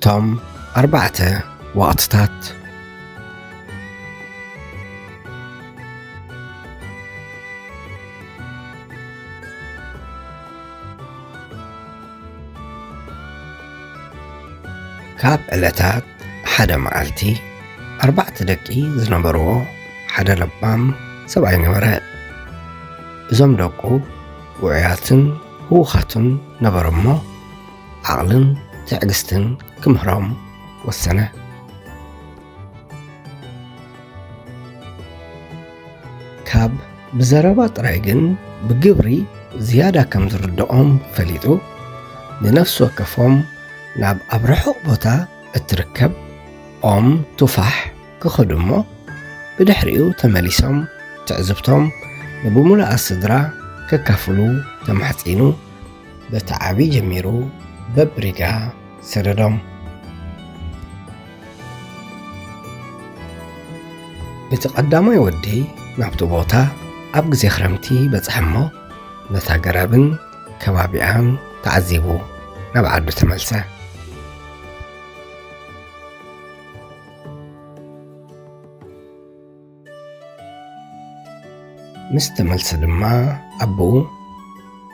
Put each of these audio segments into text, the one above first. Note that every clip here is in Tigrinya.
توم 4 وقتات. كاب ዕለታት ሓደ መዓልቲ 4 ደቂ ዝነበርዎ ሓደ ለባም ሰብኣይ ነበረ። እዞም ደቁ ውዑያትን ህውኻትን ነበሩ እሞ ዓቕልን ትዕግስትን ክምህሮም ወሰነ። ካብ ብዘረባ ጥራይ ግን ብግብሪ ዝያዳ ከም ዝርድኦም ፈሊጡ ንነፍሲ ወከፎም ናብ ኣብ ርሑቕ ቦታ እትርከብ ኦም ቱፋሕ ክኸዱ እሞ ብድሕሪኡ ተመሊሶም ትዕዝብቶም ንብሙሉእ ስድራ ከካፍሉ ተማሕፂኑ በቲ ዓብይ ጀሚሩ በብሪጋ ሰደዶም። እቲ ቀዳማይ ወዲ ናብቲ ቦታ ኣብ ግዜ ክረምቲ በፅሐ እሞ ነታ ገረብን ከባቢኣን ተዓዚቡ ናብ ዓዱ ተመልሰ። ምስ ተመልሰ ድማ ኣቦኡ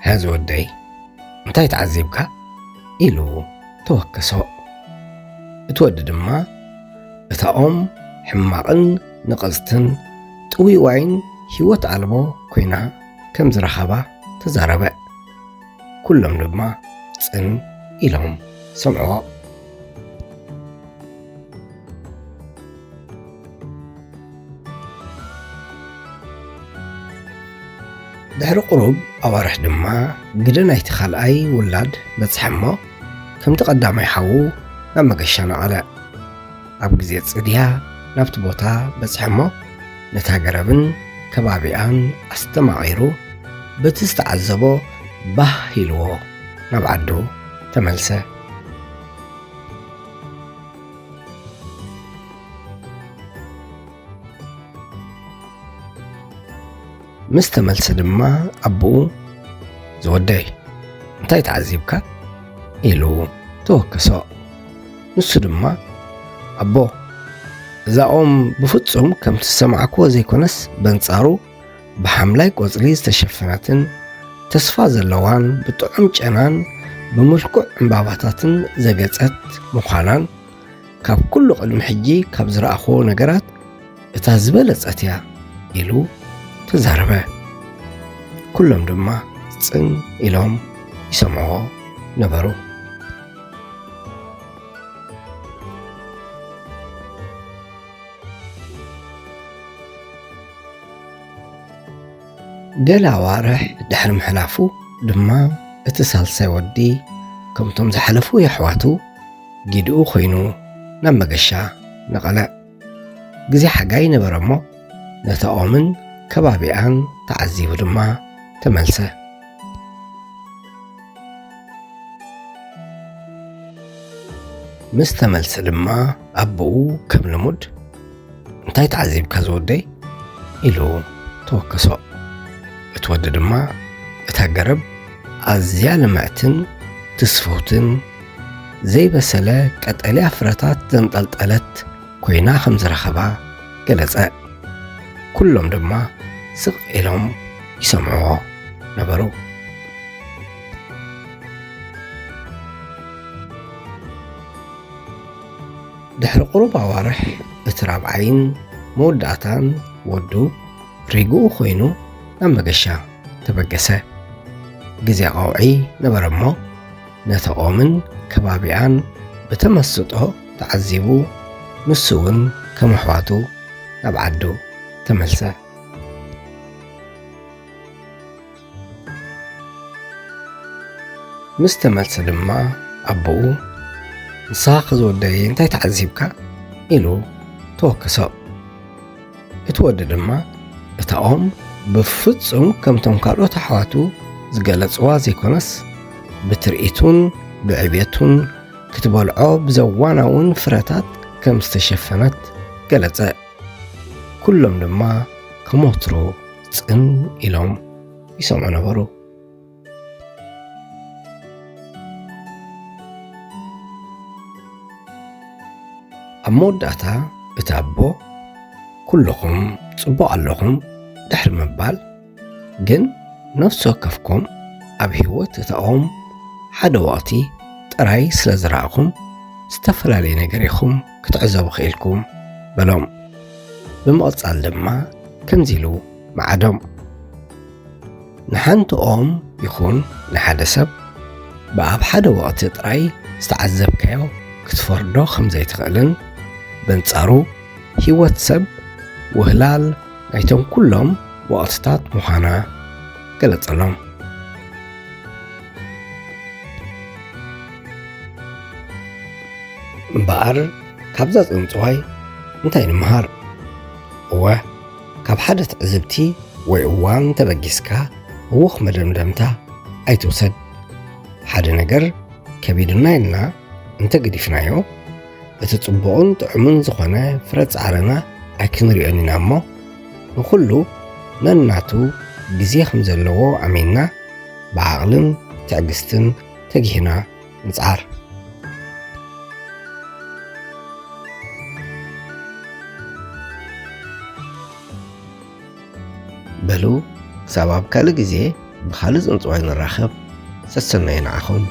ሕዚ ወደይ እንታይ ተዓዚብካ ኢሉ ተወከሶ። እቲ ወዲ ድማ እታ ኦም ሕማቕን ንቐዝትን ጥውይዋይን ህይወት ኣልቦ ኮይና ከም ዝረኸባ ተዛረበ። ኩሎም ድማ ጽን ኢሎም ሰምዕዎ። ድሕሪ ቁሩብ ኣዋርሕ ድማ ግደ ናይቲ ካልኣይ ውላድ በፅሐ እሞ ከምቲ ቀዳማይ ሓዉ ናብ መገሻ ነቐለ። ኣብ ግዜ ጽድያ ናብቲ ቦታ በፅሐ እሞ ነታ ገረብን ከባቢኣን ኣስተማቒሩ በቲ ዝተዓዘቦ ባህ ኢልዎ ናብ ዓዱ ተመልሰ። ምስ ተመልሰ ድማ ኣቦኡ ዝወደይ እንታይ ተዓዚብካ ኢሉ ተወከሶ። ንሱ ድማ ኣቦ እዛ ኦም ብፍጹም ከምቲ ዝሰማዕክዎ ዘይኮነስ በንጻሩ ብሓምላይ ቆጽሊ ዝተሸፈነትን ተስፋ ዘለዋን ብጥዑም ጨናን ብምልኩዕ ዕምባባታትን ዘገጸት ምዃናን ካብ ኩሉ ቅድሚ ሕጂ ካብ ዝረኣኽዎ ነገራት እታ ዝበለጸት እያ ኢሉ ተዛረበ። ኩሎም ድማ ጽን ኢሎም ይሰምዕዎ ነበሩ። ገለ ኣዋርሕ ድሕሪ ምሕላፉ ድማ እቲ ሳልሳይ ወዲ ከምቶም ዝሓለፉ የሕዋቱ ጊድኡ ኮይኑ ናብ መገሻ ነቐለ። ግዜ ሓጋይ ነበረ እሞ ነታ ኦምን ከባቢኣን ተዓዚቡ ድማ ተመልሰ። ምስ ተመልሰ ድማ ኣቦኡ ከም ልሙድ እንታይ ተዓዚብካ ዝወደይ ኢሉ ተወከሶ። እቲ ወዲ ድማ እታ ገረብ ኣዝያ ልምዕትን ትስፍውትን ዘይበሰለ ቀጠልያ ፍረታት ዘንጠልጠለት ኮይና ከም ዝረኸባ ገለጸ። ኩሎም ድማ ስቕ ኢሎም ይሰምዕዎ ነበሩ። ድሕሪ ቁሩብ ኣዋርሕ እቲ ራብዓይን መወዳእታን ወዱ ሪግኡ ኮይኑ ናብ መገሻ ተበገሰ። ግዜ ቀውዒ ነበረ እሞ ነቲ ኦምን ከባቢኣን ብተመስጦ ተዓዚቡ ንሱ እውን ከም ኣሕዋቱ ናብ ዓዱ ተመልሰ። ምስ ተመልሰ ድማ ኣቦኡ ንስኻ ዝወደይ እንታይ ተዓዚብካ ኢሉ ተወከሶ። እቲ ወዲ ድማ እታ ኦም ብፍጹም ከምቶም ካልኦት ኣሕዋቱ ዝገለጽዋ ዘይኮነስ ብትርኢቱን ብዕብየቱን ክትበልዖ ብዘዋናውን ፍረታት ከም ዝተሸፈነት ገለጸ። ኩሎም ድማ ከም ወትሩ ጽን ኢሎም ይሰምዑ ነበሩ። ኣብ መወዳእታ እቲ ኣቦ ኩልኹም ጽቡቕ ኣለኹም ድሕሪ ምባል ግን ነፍሲ ወከፍኩም ኣብ ህይወት እታኦም ሓደ ወቕቲ ጥራይ ስለ ዝረኣኹም ዝተፈላለየ ነገር ኢኹም ክትዕዘቡ ኽኢልኩም በሎም። ብምቕጻል ድማ ከምዚ ኢሉ መዓዶም ንሓንቲ ኦም ይኹን ንሓደ ሰብ ብኣብ ሓደ ወቕቲ ጥራይ ዝተዓዘብካዮ ክትፈርዶ ከም ዘይትኽእልን በንጻሩ ህይወት ሰብ ውህላል ናይቶም ኩሎም ወቕትታት ምዃና ገለጸሎም። እምበኣር ካብዛ ጽንጽዋይ እንታይ ንምሃር? እወ ካብ ሓደ ትዕዝብቲ ወይ እዋን ተበጊስካ እውኽ መደምደምታ ኣይትውሰድ። ሓደ ነገር ከቢድና ኢልና እንተገዲፍናዮ እቲ ጽቡቕን ጥዑምን ዝኾነ ፍረ ጻዕርና ኣይክንሪኦን ኢና እሞ ንኹሉ ነናቱ ግዜ ከም ዘለዎ ኣሚንና ብዓቕልን ትዕግስትን ተጊህና ንጻር። በሉ ክሳብ ኣብ ካልእ ግዜ ብኻልእ ጽንጽዋይ ንራኸብ። ሰሰናይ ንዓኹም።